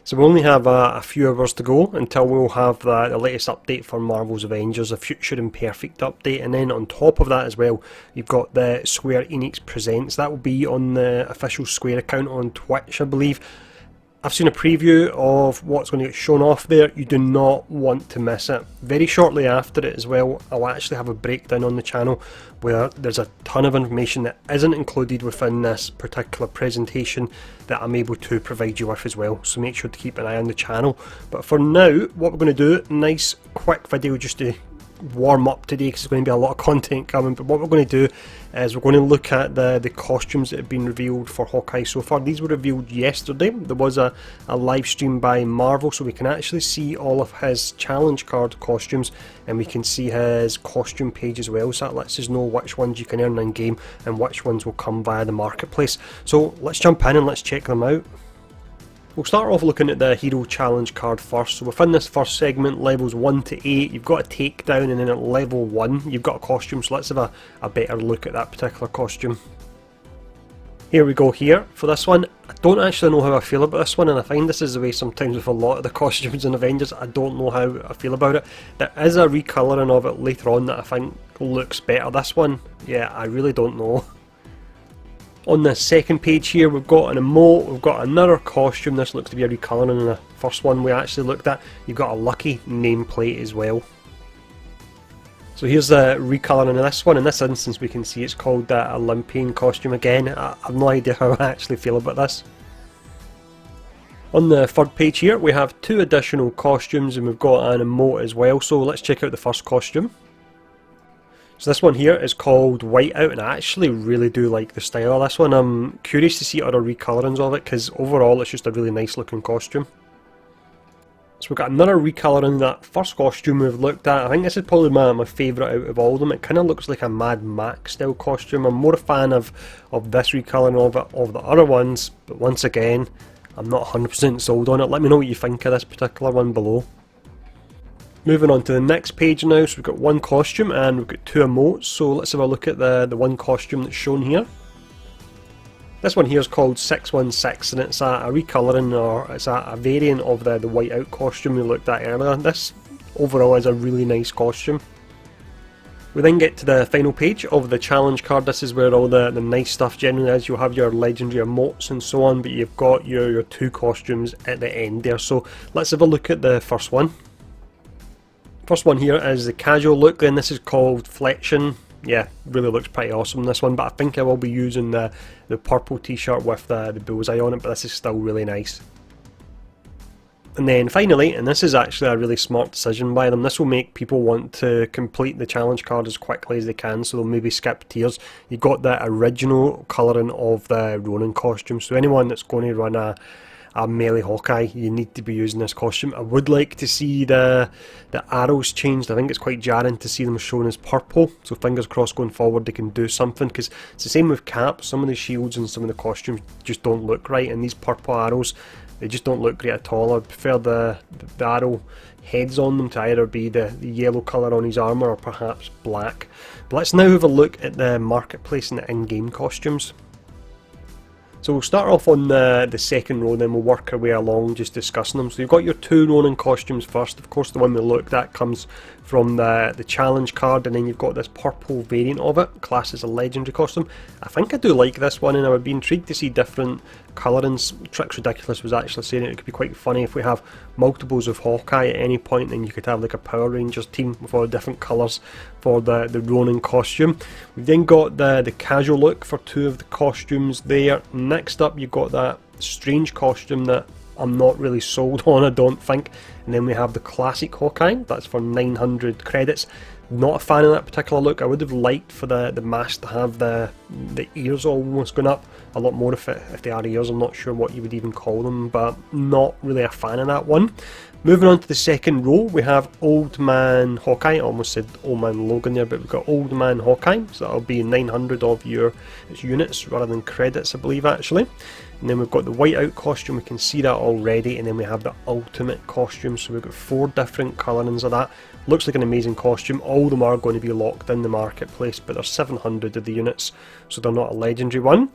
So we only have a few hours to go until we'll have the latest update for Marvel's Avengers, a Future Imperfect update, and then on top of that as well, you've got the Square Enix Presents. That will be on the official Square account on Twitch, I believe. I've seen a preview of what's going to get shown off there. You do not want to miss it. Very shortly after it as well, I'll actually have a breakdown on the channel where there's a ton of information that isn't included within this particular presentation that I'm able to provide you with as well. So make sure to keep an eye on the channel. But for now, what we're going to do, nice quick video just to warm up today because there's going to be a lot of content coming. But what we're going to do is we're going to look at the costumes that have been revealed for Hawkeye so far. These were revealed yesterday. There was a live stream by Marvel, so we can actually see all of his challenge card costumes, and we can see his costume page as well, so that lets us know which ones you can earn in game and which ones will come via the marketplace. So let's jump in and let's check them out. We'll start off looking at the Hero Challenge card first. So within this first segment, levels 1 to 8, you've got a takedown, and then at level 1 you've got a costume, so let's have a better look at that particular costume. Here we go here for this one. I don't actually know how I feel about this one, and I find this is the way sometimes with a lot of the costumes in Avengers. I don't know how I feel about it. There is a recolouring of it later on that I think looks better. This one, yeah, I really don't know. On the second page here, we've got an emote, we've got another costume. This looks to be a recolouring in the first one we actually looked at. You've got a Lucky nameplate as well. So here's the recolouring in this one. In this instance, we can see it's called the Olympian costume again. I have no idea how I actually feel about this. On the third page here, we have two additional costumes, and we've got an emote as well. So let's check out the first costume. So this one here is called Whiteout, and I actually really do like the style of this one. I'm curious to see other recolourings of it because overall it's just a really nice looking costume. So we've got another recolouring that first costume we've looked at. I think this is probably my favourite out of all of them. It kind of looks like a Mad Max style costume. I'm more a fan of this recolouring of it, of the other ones, but once again, I'm not 100% sold on it. Let me know what you think of this particular one below. Moving on to the next page now, so we've got one costume and we've got two emotes, so let's have a look at the one costume that's shown here. This one here is called 616, and it's a recolouring, or it's a variant of the Whiteout costume we looked at earlier. This overall is a really nice costume. We then get to the final page of the challenge card. This is where all the nice stuff generally is. You'll have your legendary emotes and so on, but you've got your two costumes at the end there. So let's have a look at the first one. First one here is the casual look, then this is called Flexion. Yeah, really looks pretty awesome this one, but I think I will be using the purple t-shirt with the bullseye on it, but this is still really nice. And then finally, and this is actually a really smart decision by them, this will make people want to complete the challenge card as quickly as they can, so they'll maybe skip tiers. You've got the original colouring of the Ronin costume, so anyone that's going to run a melee Hawkeye, you need to be using this costume. I would like to see the arrows changed. I think it's quite jarring to see them shown as purple, so fingers crossed going forward they can do something, because it's the same with Cap. Some of the shields and some of the costumes just don't look right, and these purple arrows, they just don't look great at all. I prefer the arrow heads on them to either be the yellow colour on his armour or perhaps black. But let's now have a look at the marketplace and the in-game costumes. So we'll start off on the second row, then we'll work our way along just discussing them. So you've got your two Ronin costumes first. Of course, the one we looked at comes from the challenge card, and then you've got this purple variant of it, classed as a legendary costume. I think I do like this one, and I would be intrigued to see different colourings. Trix Ridiculous was actually saying it could be quite funny if we have multiples of Hawkeye at any point, then you could have like a Power Rangers team with all the different colours for the Ronin costume. We've then got the casual look for two of the costumes there. Next up, you've got that strange costume that I'm not really sold on, I don't think. And then we have the classic Hawkeye, that's for 900 credits. Not a fan of that particular look. I would have liked for the mask to have the ears almost going up a lot more if they are ears. I'm not sure what you would even call them, but not really a fan of that one. Moving on to the second row, we have Old Man Hawkeye. I almost said Old Man Logan there, but we've got Old Man Hawkeye, so that'll be 900 of your units rather than credits, I believe, actually. And then we've got the Whiteout costume, we can see that already, and then we have the Ultimate costume, so we've got 4 different colourings of that. Looks like an amazing costume. all of them are going to be locked in the marketplace, but there's 700 of the units, so they're not a legendary one.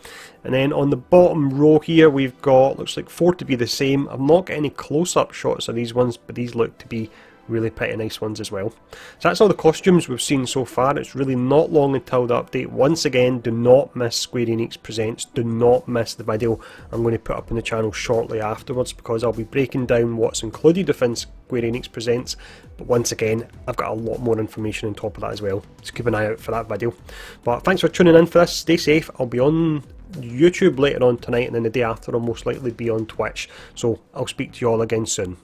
And then on the bottom row here we've got, looks like 4 to be the same. I've not got any close-up shots of these ones, but these look to be really pretty nice ones as well. So that's all the costumes we've seen so far. It's really not long until the update. Once again, do not miss Square Enix Presents. Do not miss the video I'm going to put up on the channel shortly afterwards, because I'll be breaking down what's included within Square Enix Presents. But once again, I've got a lot more information on top of that as well, so keep an eye out for that video. But thanks for tuning in for this. Stay safe. I'll be on YouTube later on tonight, and then the day after I'll most likely be on Twitch. So I'll speak to you all again soon.